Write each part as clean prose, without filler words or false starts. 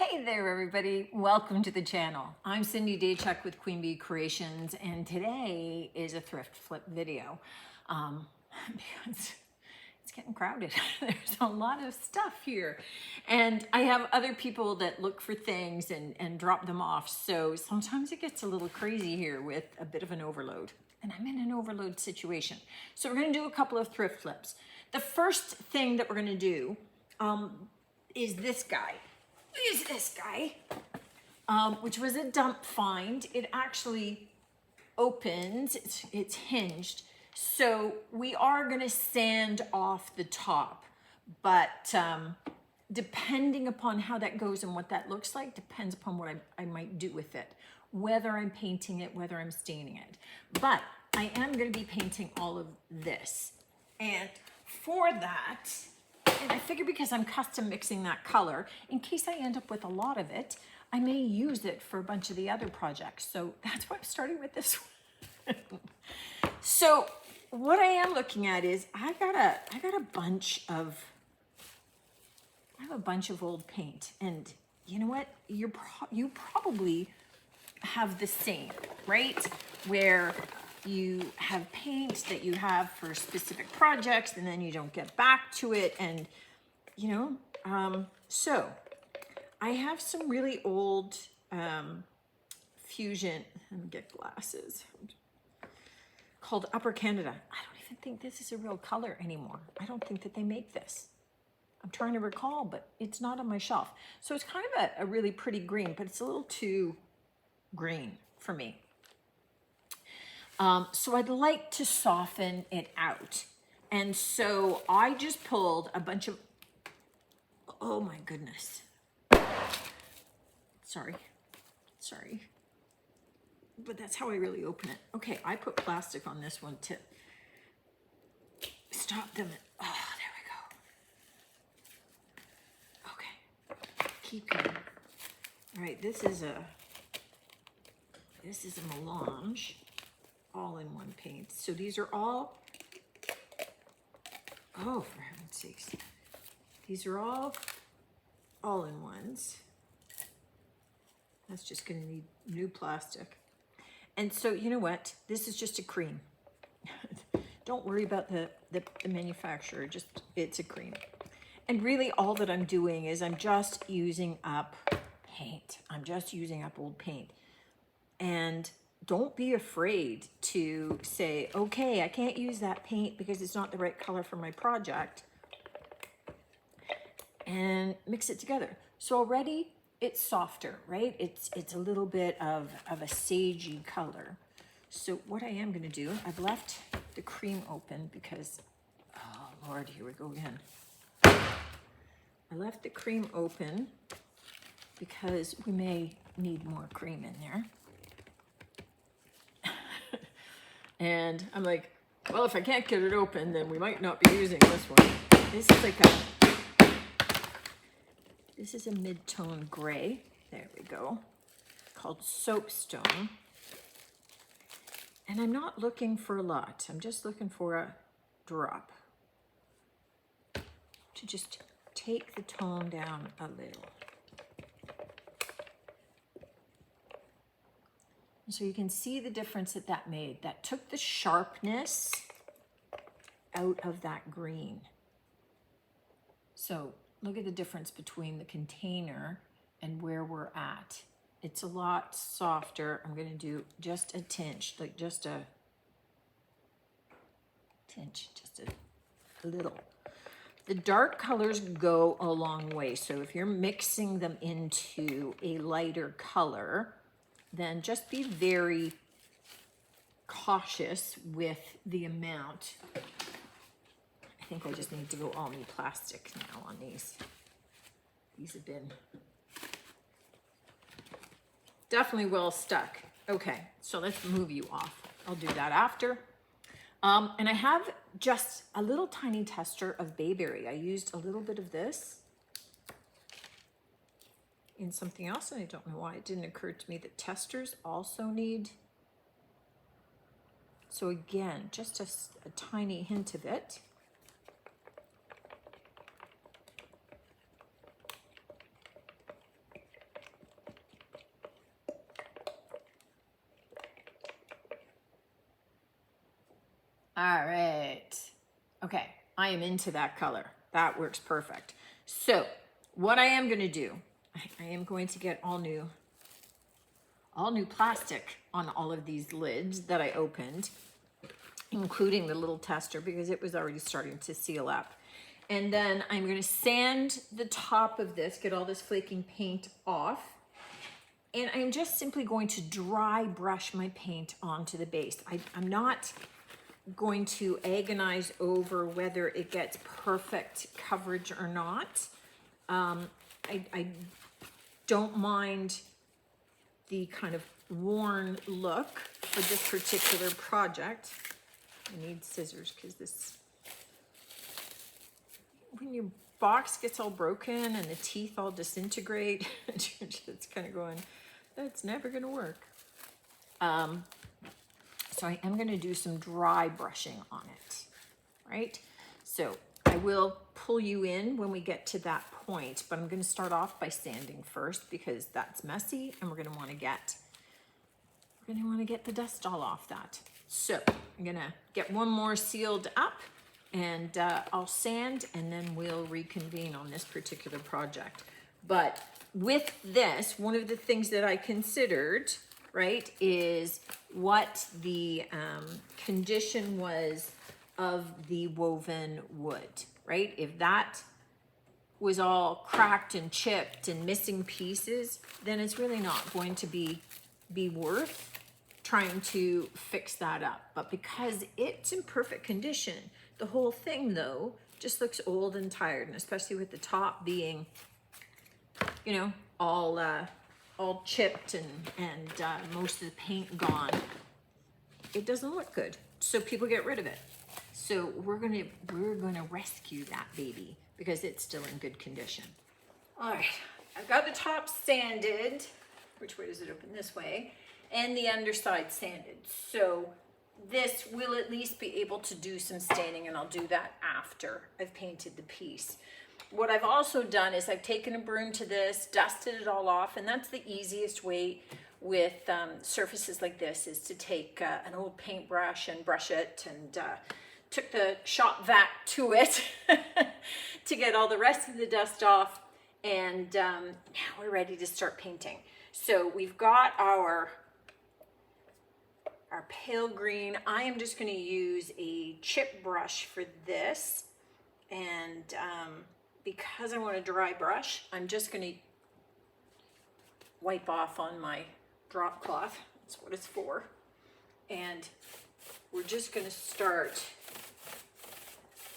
Hey there everybody, welcome to the channel. I'm Cindy Daychuck with Queen Bee Creations, and today is a thrift flip video because it's getting crowded. There's a lot of stuff here, and I have other people that look for things and drop them off, so sometimes it gets a little crazy here with a bit of an overload, and I'm in an overload situation. So we're going to do a couple of thrift flips. The first thing that we're going to do is this guy. Which was a dump find. It actually opens, it's hinged. So we are gonna sand off the top, but depending upon how that goes and what that looks like, depends upon what I might do with it. Whether I'm painting it, whether I'm staining it. But I am gonna be painting all of this. And for that, and I figure because I'm custom mixing that color, in case I end up with a lot of it, I may use it for a bunch of the other projects. So that's why I'm starting with this one. So what I am looking at is I have a bunch of old paint, and you know what? You probably have the same, right? Where you have paint that you have for specific projects and then you don't get back to it, and you know, so I have some really old Fusion, let me get glasses, called Upper Canada. I don't even think this is a real color anymore. I don't think that they make this. I'm trying to recall, but it's not on my shelf. So it's kind of a really pretty green, but it's a little too green for me. So I'd like to soften it out. And so I just pulled a bunch of, oh my goodness. Sorry. But that's how I really open it. Okay, I put plastic on this one to stop them. Oh, there we go. Okay, keep going. All right, this is a melange. All-in-one paint. So these are all, oh, for heaven's sakes, these are all-in-ones. That's just going to need new plastic. And so you know what? This is just a cream. Don't worry about the manufacturer. Just, it's a cream. And really all that I'm doing is I'm just using up paint. I'm just using up old paint. And don't be afraid to say, okay, I can't use that paint because it's not the right color for my project, and mix it together. So already it's softer, right? It's a little bit of a sagey color. So what I am gonna do, I've left the cream open because, oh Lord, here we go again. I left the cream open because we may need more cream in there. And I'm like, well, if I can't get it open, then we might not be using this one. This is like this is a mid-tone gray. There we go. Called Soapstone. And I'm not looking for a lot. I'm just looking for a drop to just take the tone down a little. So you can see the difference that made. That took the sharpness out of that green. So look at the difference between the container and where we're at. It's a lot softer. I'm going to do just a tinge, like just a tinge, just a little. The dark colors go a long way. So if you're mixing them into a lighter color, then just be very cautious with the amount. I think I just need to go all new plastic now on these. These have been definitely well stuck. Okay, so let's move you off. I'll do that after. And I have just a little tiny tester of bayberry. I used a little bit of this in something else, and I don't know why it didn't occur to me that testers also need. So again, just a tiny hint of it. All right. Okay, I am into that color. That works perfect. So what I am gonna do, I am going to get all new plastic on all of these lids that I opened, including the little tester because it was already starting to seal up. And then I'm going to sand the top of this, get all this flaking paint off. And I'm just simply going to dry brush my paint onto the base. I'm not going to agonize over whether it gets perfect coverage or not. I don't mind the kind of worn look for this particular project. I need scissors because this, when your box gets all broken and the teeth all disintegrate, it's kind of going, that's never going to work. So I am going to do some dry brushing on it, right? So I will pull you in when we get to that point, but I'm going to start off by sanding first because that's messy and we're going to want to get the dust all off that. So I'm going to get one more sealed up and I'll sand and then we'll reconvene on this particular project. But with this, one of the things that I considered, right, is what the condition was of the woven wood, right? If that was all cracked and chipped and missing pieces, then it's really not going to be worth trying to fix that up. But because it's in perfect condition, the whole thing though just looks old and tired, and especially with the top being, you know, all chipped and most of the paint gone, it doesn't look good. So people get rid of it. So we're gonna rescue that baby because it's still in good condition. All right, I've got the top sanded. Which way does it open? This way. And the underside sanded. So this will at least be able to do some staining, and I'll do that after I've painted the piece. What I've also done is I've taken a broom to this, dusted it all off, and that's the easiest way with surfaces like this, is to take an old paintbrush and brush it, and took the shop vac to it to get all the rest of the dust off, and now we're ready to start painting. So we've got our pale green. I am just going to use a chip brush for this, and because I want a dry brush, I'm just going to wipe off on my drop cloth. That's what it's for. And we're just going to start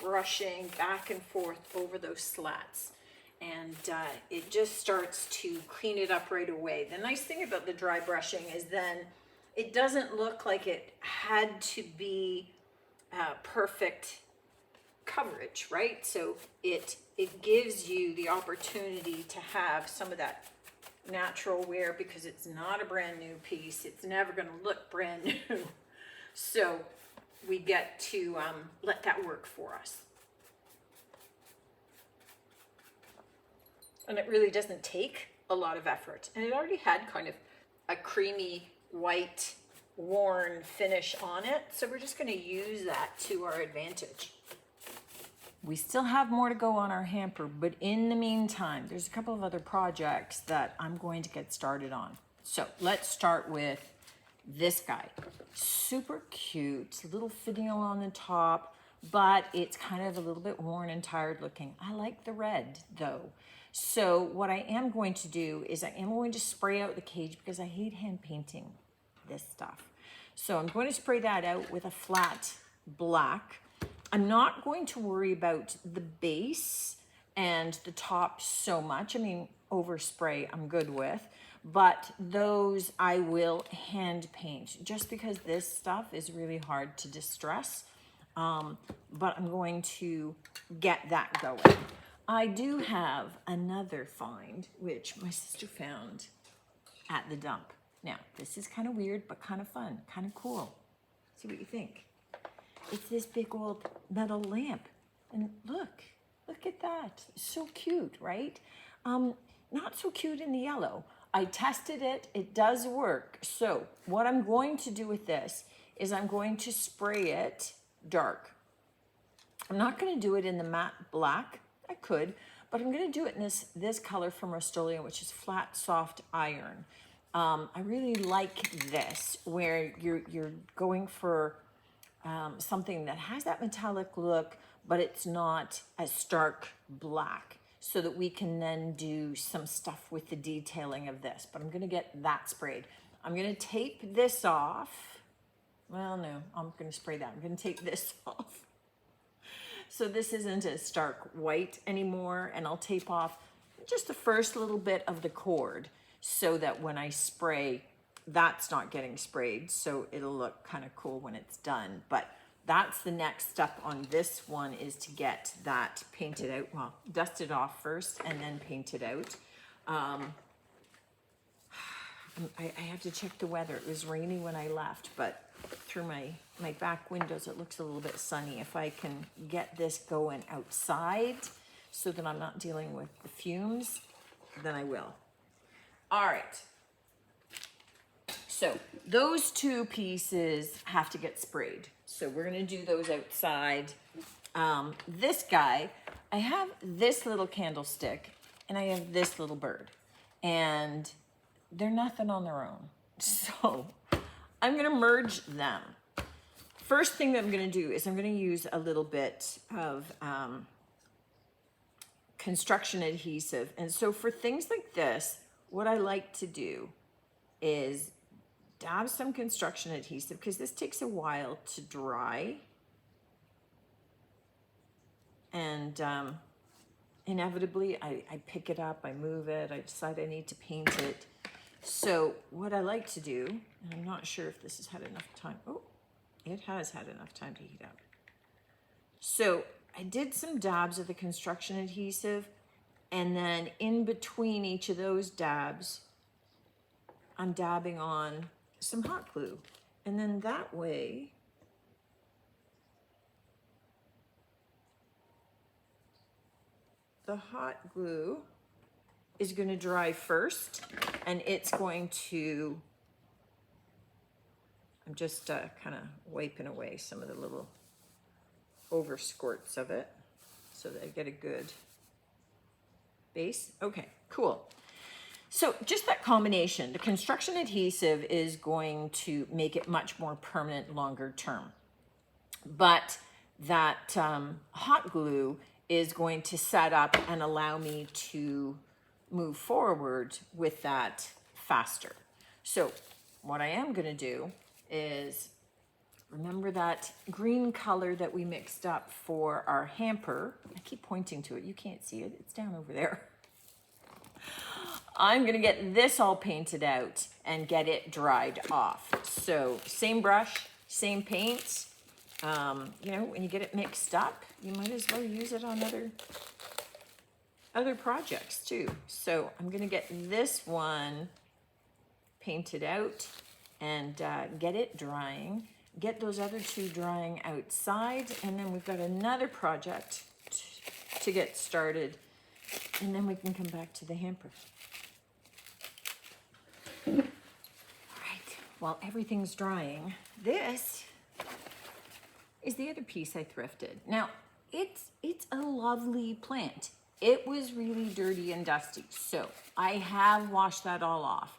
brushing back and forth over those slats, and it just starts to clean it up right away. The nice thing about the dry brushing is then it doesn't look like it had to be perfect coverage, right? So it gives you the opportunity to have some of that natural wear because it's not a brand new piece. It's never going to look brand new. So we get to let that work for us. And it really doesn't take a lot of effort. And it already had kind of a creamy white worn finish on it. So we're just going to use that to our advantage. We still have more to go on our hamper, but in the meantime, there's a couple of other projects that I'm going to get started on. So let's start with this guy. Super cute, little finial on the top, but it's kind of a little bit worn and tired looking. I like the red though. So what I am going to do is I am going to spray out the cage because I hate hand painting this stuff. So I'm going to spray that out with a flat black. I'm not going to worry about the base and the top so much. I mean, overspray I'm good with, but those I will hand paint just because this stuff is really hard to distress. But I'm going to get that going. I do have another find, which my sister found at the dump. Now, this is kind of weird, but kind of fun, kind of cool. See what you think. It's this big old metal lamp. And look at that. So cute, right? Not so cute in the yellow. I tested it, it does work. So what I'm going to do with this is I'm going to spray it dark. I'm not going to do it in the matte black. I could, but I'm going to do it in this color from Rust-Oleum, which is flat, soft iron. I really like this, where you're going for something that has that metallic look, but it's not as stark black, so that we can then do some stuff with the detailing of this. But I'm going to get that sprayed. I'm going to tape this off. Well, no, I'm going to spray that. I'm going to take this off. So this isn't a stark white anymore, and I'll tape off just the first little bit of the cord so that when I spray, that's not getting sprayed, so it'll look kind of cool when it's done. But that's the next step on this one, is to get that painted out. Well, dust it off first and then paint it out. I have to check the weather. It was rainy when I left, but through my back windows, it looks a little bit sunny. If I can get this going outside so that I'm not dealing with the fumes, then I will. All right. So those two pieces have to get sprayed. So we're gonna do those outside. This guy, I have this little candlestick and I have this little bird, and they're nothing on their own. So I'm gonna merge them. First thing that I'm gonna do is I'm gonna use a little bit of construction adhesive. And so for things like this, what I like to do is dab some construction adhesive, because this takes a while to dry. And inevitably, I pick it up, I move it, I decide I need to paint it. So what I like to do, and I'm not sure if this has had enough time. Oh, it has had enough time to heat up. So I did some dabs of the construction adhesive, and then in between each of those dabs, I'm dabbing on some hot glue. And then that way, the hot glue is going to dry first, and it's going to, I'm just kind of wiping away some of the little over squirts of it so that I get a good base. Okay, cool. So just that combination, the construction adhesive is going to make it much more permanent longer term. But that hot glue is going to set up and allow me to move forward with that faster. So what I am gonna do is, remember that green color that we mixed up for our hamper? I keep pointing to it, you can't see it, it's down over there. I'm gonna get this all painted out and get it dried off. So same brush, same paint. You know, when you get it mixed up, you might as well use it on other projects too. So I'm gonna get this one painted out and get it drying, get those other two drying outside, and then we've got another project to get started, and then we can come back to the hamper. All right, while everything's drying, this is the other piece I thrifted. Now, it's a lovely plant. It was really dirty and dusty, so I have washed that all off.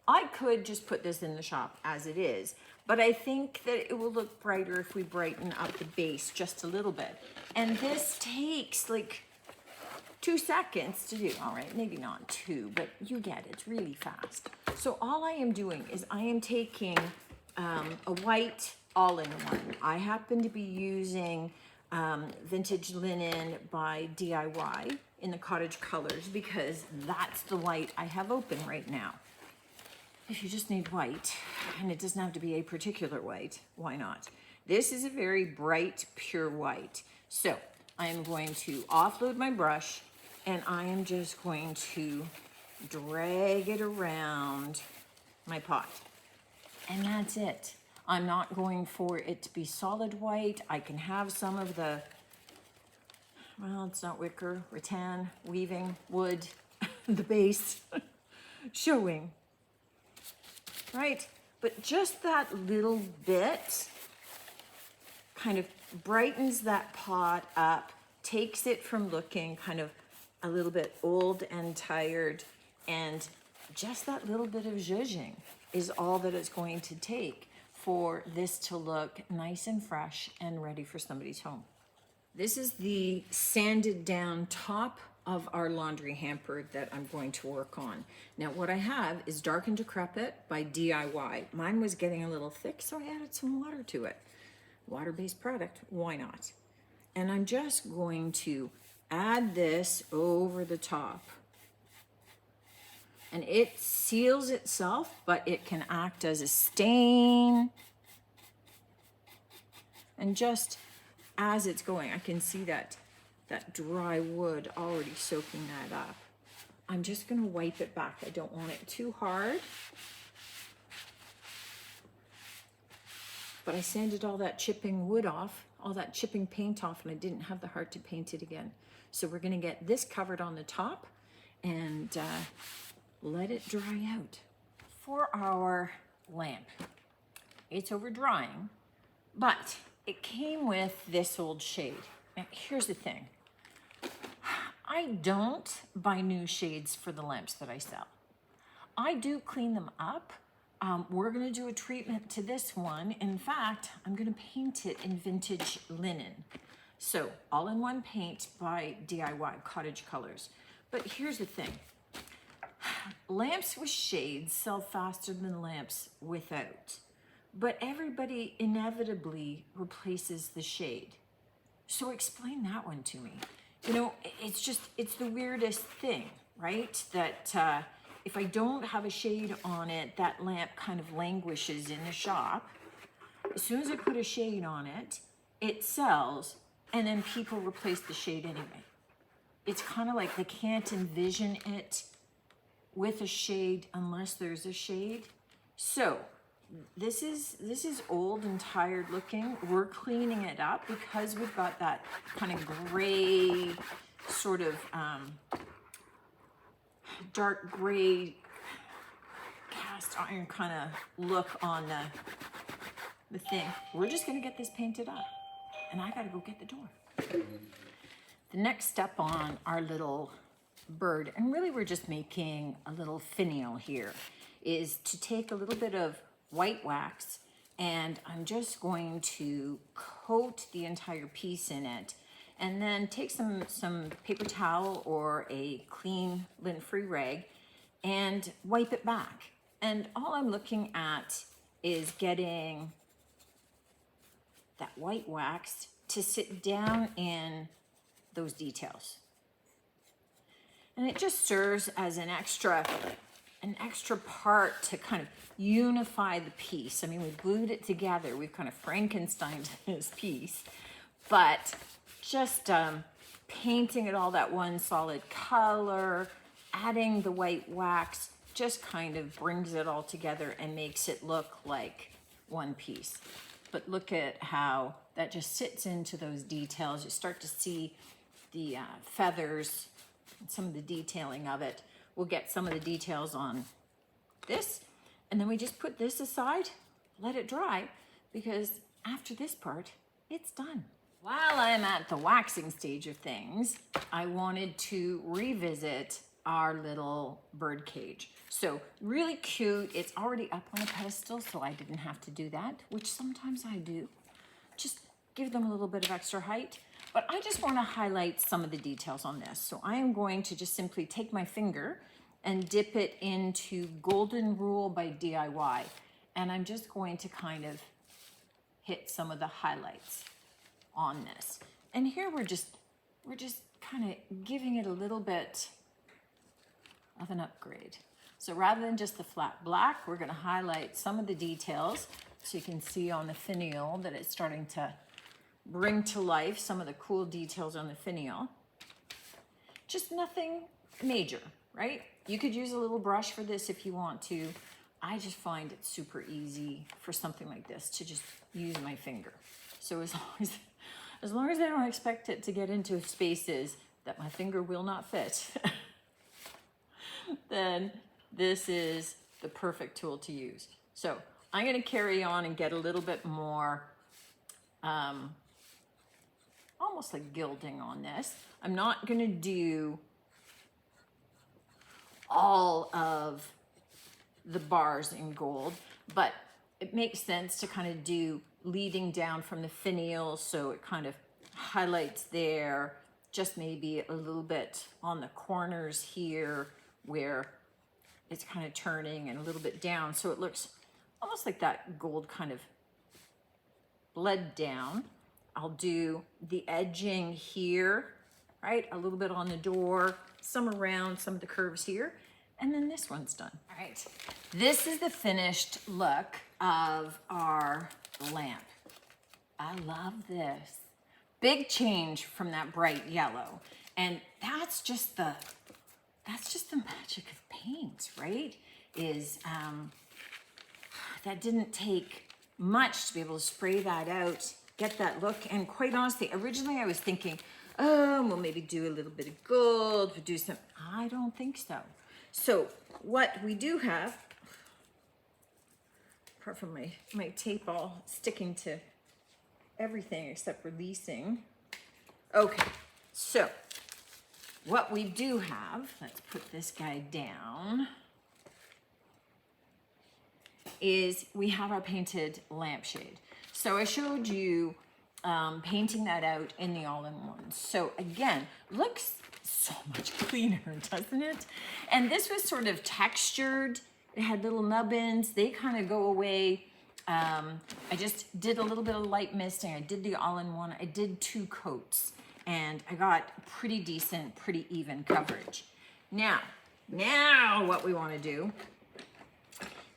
I could just put this in the shop as it is, but I think that it will look brighter if we brighten up the base just a little bit. And this takes like 2 seconds to do. All right, maybe not 2, but you get it, it's really fast. So all I am doing is I am taking a white all-in-one. I happen to be using vintage linen by DIY in the cottage colors, because that's the white I have open right now. If you just need white, and it doesn't have to be a particular white, why not? This is a very bright, pure white. So I am going to offload my brush, and I am just going to drag it around my pot. And that's it. I'm not going for it to be solid white. I can have some of the, well, it's not wicker, rattan, weaving, wood, the base showing, right? But just that little bit kind of brightens that pot up, takes it from looking kind of a little bit old and tired, and just that little bit of zhuzhing is all that it's going to take for this to look nice and fresh and ready for somebody's home. This is the sanded down top of our laundry hamper that I'm going to work on. Now what I have is Dark and Decrepit by DIY. Mine was getting a little thick, so I added some water to it. Water-based product, why not? And I'm just going to add this over the top. And it seals itself, but it can act as a stain. And just as it's going, I can see that dry wood already soaking that up. I'm just gonna wipe it back. I don't want it too hard. But I sanded all that chipping wood off, all that chipping paint off, and I didn't have the heart to paint it again. So we're gonna get this covered on the top and let it dry out. For our lamp, it's over drying, but it came with this old shade. Now here's the thing. I don't buy new shades for the lamps that I sell. I do clean them up. We're gonna do a treatment to this one. In fact, I'm gonna paint it in vintage linen. So all-in-one paint by DIY, Cottage Colors. But here's the thing. Lamps with shades sell faster than lamps without. But everybody inevitably replaces the shade. So explain that one to me. You know, it's the weirdest thing, right? That if I don't have a shade on it, that lamp kind of languishes in the shop. As soon as I put a shade on it, it sells, and then people replace the shade anyway. It's kind of like they can't envision it with a shade unless there's a shade. So this is old and tired looking. We're cleaning it up because we've got that kind of gray, sort of dark gray cast iron kind of look on the thing. We're just gonna get this painted up, and I gotta go get the door. The next step on our little bird, and really we're just making a little finial here, is to take a little bit of white wax, and I'm just going to coat the entire piece in it, and then take some paper towel or a clean lint-free rag and wipe it back. And all I'm looking at is getting that white wax to sit down in those details. And it just serves as an extra part to kind of unify the piece. I mean, we glued it together. We've kind of Frankensteined this piece, but just painting it all that one solid color, adding the white wax, just kind of brings it all together and makes it look like one piece. But look at how that just sits into those details. You start to see the feathers, some of the detailing of it. We'll get some of the details on this, and then we just put this aside, let it dry, because after this part, it's done. While I'm at the waxing stage of things, I wanted to revisit our little bird cage. So really cute. It's already up on a pedestal, so I didn't have to do that, which sometimes I do. Just give them a little bit of extra height. But I just want to highlight some of the details on this. So I am going to just simply take my finger and dip it into Golden Rule by DIY. And I'm just going to kind of hit some of the highlights on this. And here we're just kind of giving it a little bit of an upgrade. So rather than just the flat black, we're going to highlight some of the details so you can see on the finial that it's starting to bring to life some of the cool details on the finial. Just nothing major, right? You could use a little brush for this if you want to. I just find it super easy for something like this to just use my finger. So as long as I don't expect it to get into spaces that my finger will not fit, then this is the perfect tool to use. So I'm going to carry on and get a little bit more almost like gilding on this. I'm not gonna do all of the bars in gold, but it makes sense to kind of do leading down from the finial, so it kind of highlights there, just maybe a little bit on the corners here where it's kind of turning, and a little bit down, so it looks almost like that gold kind of bled down. I'll do the edging here, right? A little bit on the door, some around some of the curves here, and then this one's done. All right, this is the finished look of our lamp. I love this. Big change from that bright yellow. And that's just the magic of paint, right? That didn't take much to be able to spray that out, get that look. And quite honestly, originally I was thinking, oh, we'll maybe do a little bit of gold, we'll do some, I don't think so. So what we do have, apart from my tape all sticking to everything except releasing. Okay, so what we do have, let's put this guy down, is we have our painted lampshade. So I showed you painting that out in the all-in-one. So again, looks so much cleaner, doesn't it? And this was sort of textured. It had little nubbins. They kind of go away. I just did a little bit of light misting. I did the all-in-one. I did 2 coats, and I got pretty decent, pretty even coverage. Now what we want to do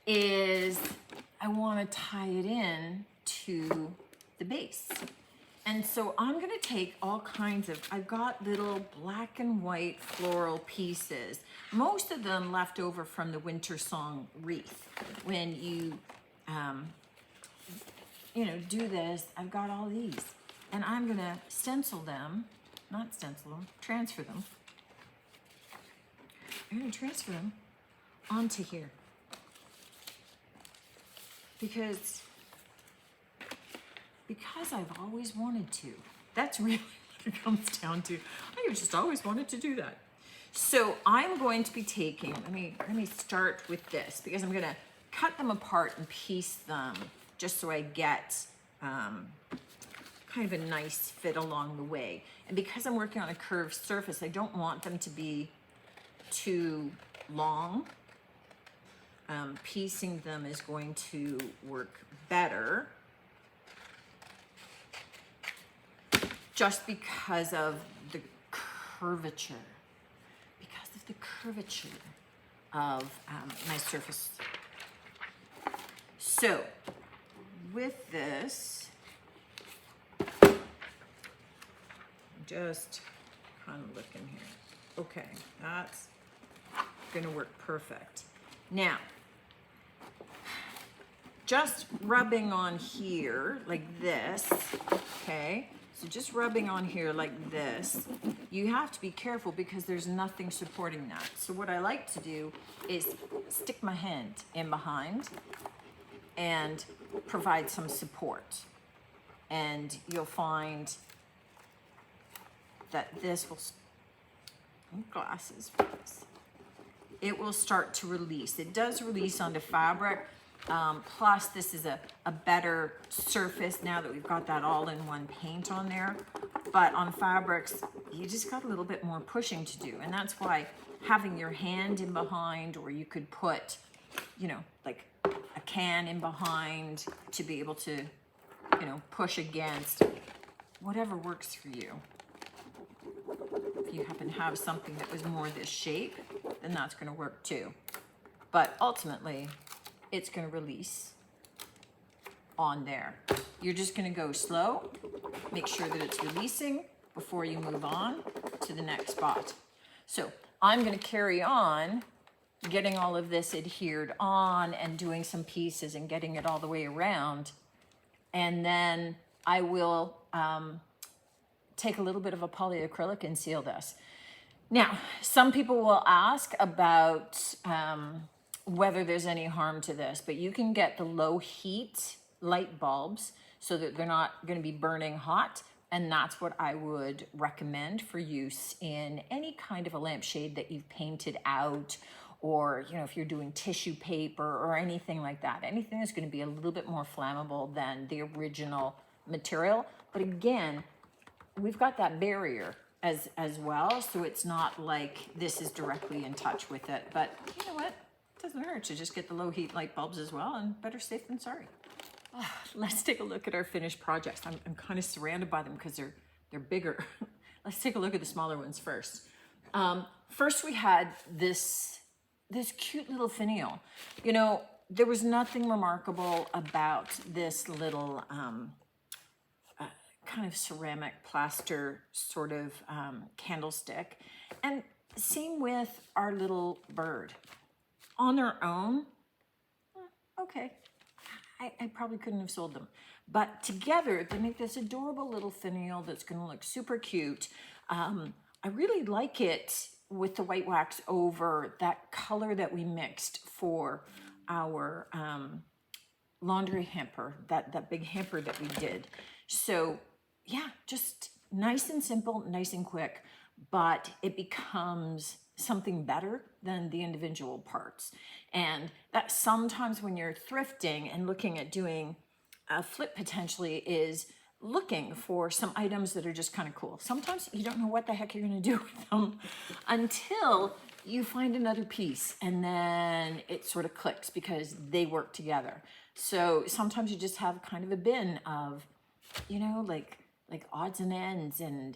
is I want to tie it in to the base. And so I'm going to take all kinds of, I've got little black and white floral pieces, most of them left over from the winter song wreath. When you do this, I've got all these, and I'm going to transfer them. I'm going to transfer them onto here, because I've always wanted to. That's really what it comes down to. I just always wanted to do that. So I'm going to be taking, let me start with this, because I'm gonna cut them apart and piece them just so I get kind of a nice fit along the way. And because I'm working on a curved surface, I don't want them to be too long. Piecing them is going to work better, just because of the curvature. Of my surface. So with this, just kind of looking here. Okay, that's gonna work perfect. Now, just rubbing on here like this, okay? So just rubbing on here like this. You have to be careful because there's nothing supporting that. So what I like to do is stick my hand in behind and provide some support. And you'll find that this will, glasses for this. It will start to release. It does release onto fabric. Plus this is a better surface now that we've got that all-in-one paint on there. But on fabrics, you just got a little bit more pushing to do. And that's why having your hand in behind, or you could put, like a can in behind to be able to, push against, whatever works for you. If you happen to have something that was more this shape, then that's gonna work too. But ultimately, it's gonna release on there. You're just gonna go slow, make sure that it's releasing before you move on to the next spot. So I'm gonna carry on getting all of this adhered on and doing some pieces and getting it all the way around. And then I will take a little bit of a polyacrylic and seal this. Now, some people will ask about whether there's any harm to this, but you can get the low heat light bulbs so that they're not going to be burning hot. And that's what I would recommend for use in any kind of a lampshade that you've painted out, or, you know, if you're doing tissue paper or anything like that, anything that's going to be a little bit more flammable than the original material. But again, we've got that barrier as well, so it's not like this is directly in touch with it. But you know what? It doesn't hurt to just get the low heat light bulbs as well, and better safe than sorry. Let's take a look at our finished projects. I'm kind of surrounded by them because they're bigger. Let's take a look at the smaller ones first. First we had this cute little finial. You know, there was nothing remarkable about this little kind of ceramic plaster sort of candlestick. And same with our little bird. On their own, okay, I probably couldn't have sold them. But together, they make this adorable little finial that's gonna look super cute. I really like it with the white wax over that color that we mixed for our laundry hamper, that big hamper that we did. So yeah, just nice and simple, nice and quick, but it becomes something better than the individual parts. And that sometimes when you're thrifting and looking at doing a flip potentially is looking for some items that are just kind of cool. Sometimes you don't know what the heck you're going to do with them until you find another piece, and then it sort of clicks because they work together. So sometimes you just have kind of a bin of, you know, like odds and ends, and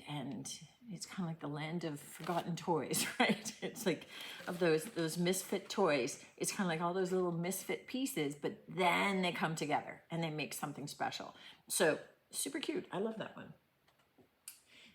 it's kind of like the land of forgotten toys, right? It's like of those misfit toys. It's kind of like all those little misfit pieces, but then they come together and they make something special. So super cute. I love that one.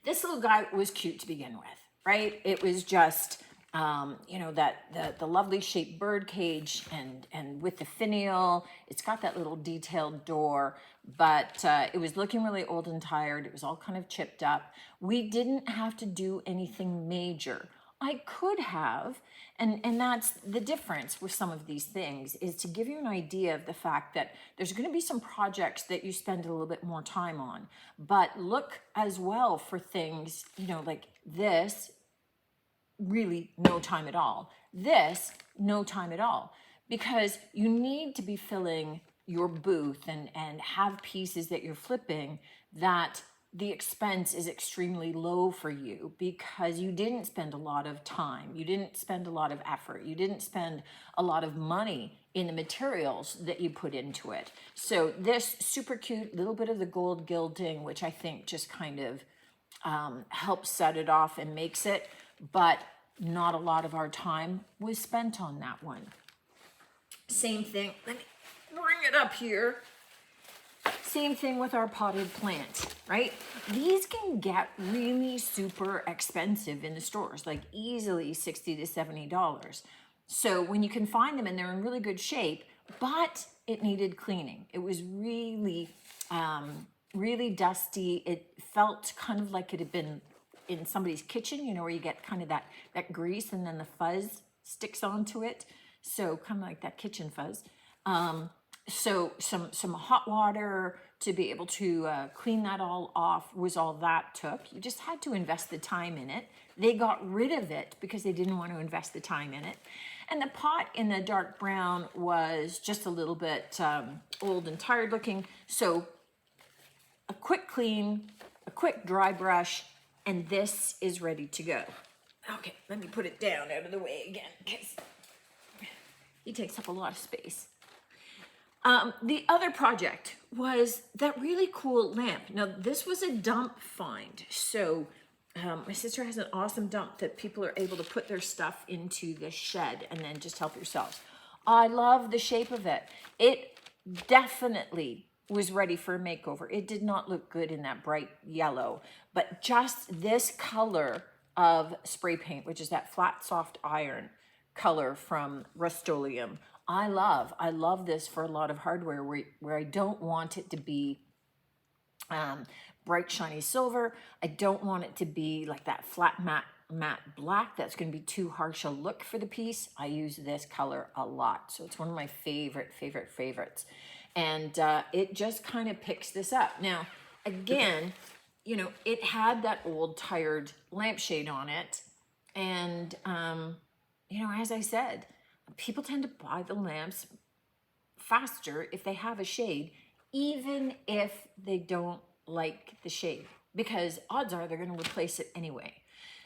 This little guy was cute to begin with, right? It was just, you know, the lovely shaped bird cage and with the finial. It's got that little detailed door, but it was looking really old and tired. It was all kind of chipped up. We didn't have to do anything major. I could have, and that's the difference with some of these things, is to give you an idea of the fact that there's going to be some projects that you spend a little bit more time on, but look as well for things, you know, like this, really no time at all. This, no time at all, because you need to be filling your booth and have pieces that you're flipping that the expense is extremely low for you because you didn't spend a lot of time, you didn't spend a lot of effort, you didn't spend a lot of money in the materials that you put into it. So this super cute little bit of the gold gilding, which I think just kind of helps set it off and makes it, but not a lot of our time was spent on that one. Same thing, let me bring it up here. Same thing with our potted plants, right? These can get really super expensive in the stores, like easily $60 to $70. So when you can find them and they're in really good shape, but it needed cleaning. It was really, really dusty. It felt kind of like it had been in somebody's kitchen, you know, where you get kind of that grease and then the fuzz sticks onto it. So kind of like that kitchen fuzz. So some hot water to be able to clean that all off was all that took. You just had to invest the time in it. They got rid of it because they didn't want to invest the time in it. And the pot in the dark brown was just a little bit old and tired looking. So a quick clean, a quick dry brush, and this is ready to go. Okay, let me put it down out of the way again because he takes up a lot of space. The other project was that really cool lamp. Now, this was a dump find. So my sister has an awesome dump that people are able to put their stuff into the shed and then just help yourselves. I love the shape of it. It definitely was ready for a makeover. It did not look good in that bright yellow, but just this color of spray paint, which is that flat soft iron color from Rust-Oleum. I love this for a lot of hardware where I don't want it to be bright shiny silver. I don't want it to be like that flat matte black. That's going to be too harsh a look for the piece. I use this color a lot, so it's one of my favorites. And it just kind of picks this up. Now, again, you know, it had that old tired lampshade on it. And, you know, as I said, people tend to buy the lamps faster if they have a shade, even if they don't like the shade, because odds are they're going to replace it anyway.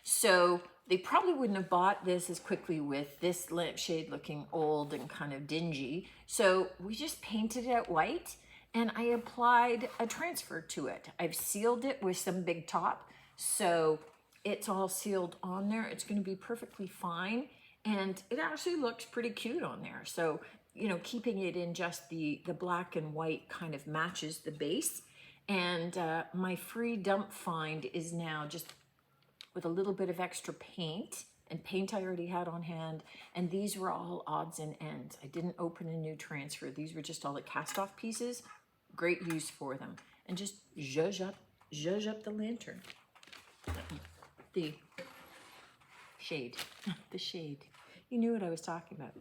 So they probably wouldn't have bought this as quickly with this lampshade looking old and kind of dingy. So we just painted it white and I applied a transfer to it. I've sealed it with some big top. So it's all sealed on there. It's going to be perfectly fine. And it actually looks pretty cute on there. So, you know, keeping it in just the black and white kind of matches the base. And my free dump find is now just with a little bit of extra paint, and paint I already had on hand. And these were all odds and ends. I didn't open a new transfer. These were just all the cast off pieces. Great use for them. And just zhuzh up the lantern. The shade, the shade. You knew what I was talking about.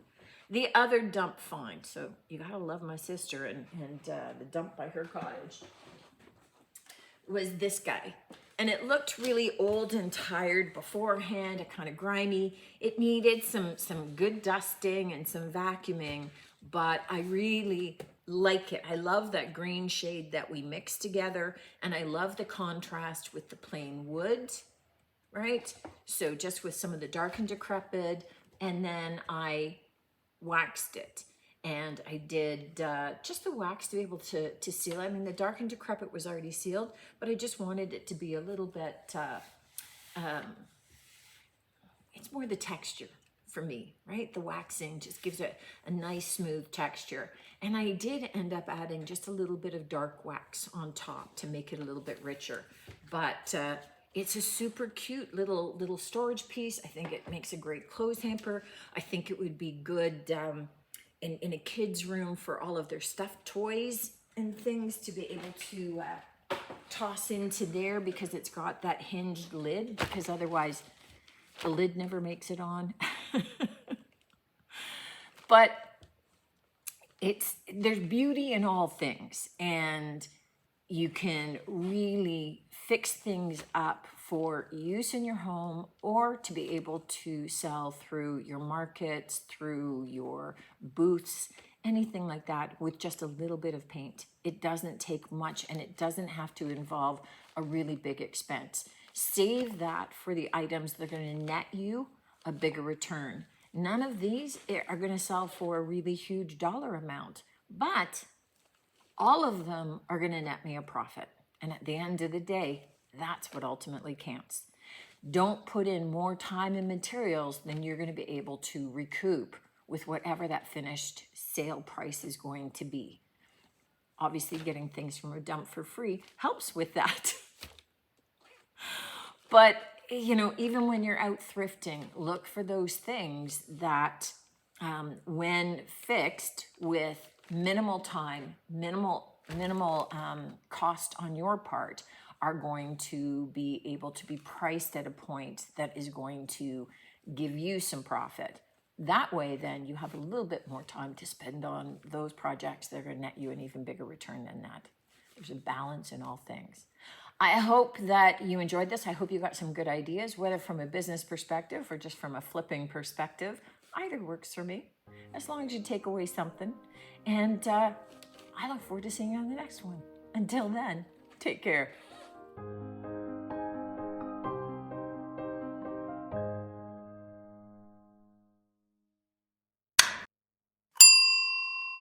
The other dump find. So you gotta love my sister, and the dump by her cottage was this guy. And it looked really old and tired beforehand, kind of grimy. It needed some good dusting and some vacuuming, but I really like it. I love that green shade that we mixed together, and I love the contrast with the plain wood, right? So just with some of the dark and decrepit, and then I waxed it. And I did just the wax to be able to seal it. I mean, the dark and decrepit was already sealed, but I just wanted it to be a little bit, it's more the texture for me, right? The waxing just gives it a nice smooth texture. And I did end up adding just a little bit of dark wax on top to make it a little bit richer. But it's a super cute little storage piece. I think it makes a great clothes hamper. I think it would be good in a kid's room for all of their stuffed toys and things to be able to toss into there, because it's got that hinged lid, because otherwise the lid never makes it on. But there's beauty in all things, and you can really fix things up for use in your home, or to be able to sell through your markets, through your booths, anything like that, with just a little bit of paint. It doesn't take much, and it doesn't have to involve a really big expense. Save that for the items that are going to net you a bigger return. None of these are going to sell for a really huge dollar amount, but all of them are going to net me a profit. And at the end of the day, that's what ultimately counts. Don't put in more time and materials than you're going to be able to recoup with whatever that finished sale price is going to be. Obviously, getting things from a dump for free helps with that. But, you know, even when you're out thrifting, look for those things that when fixed with minimal time, minimal cost on your part, are going to be able to be priced at a point that is going to give you some profit. That way, then, you have a little bit more time to spend on those projects that are going to net you an even bigger return than that. There's a balance in all things. I hope that you enjoyed this. I hope you got some good ideas, whether from a business perspective or just from a flipping perspective. Either works for me, as long as you take away something. And I look forward to seeing you on the next one. Until then, take care.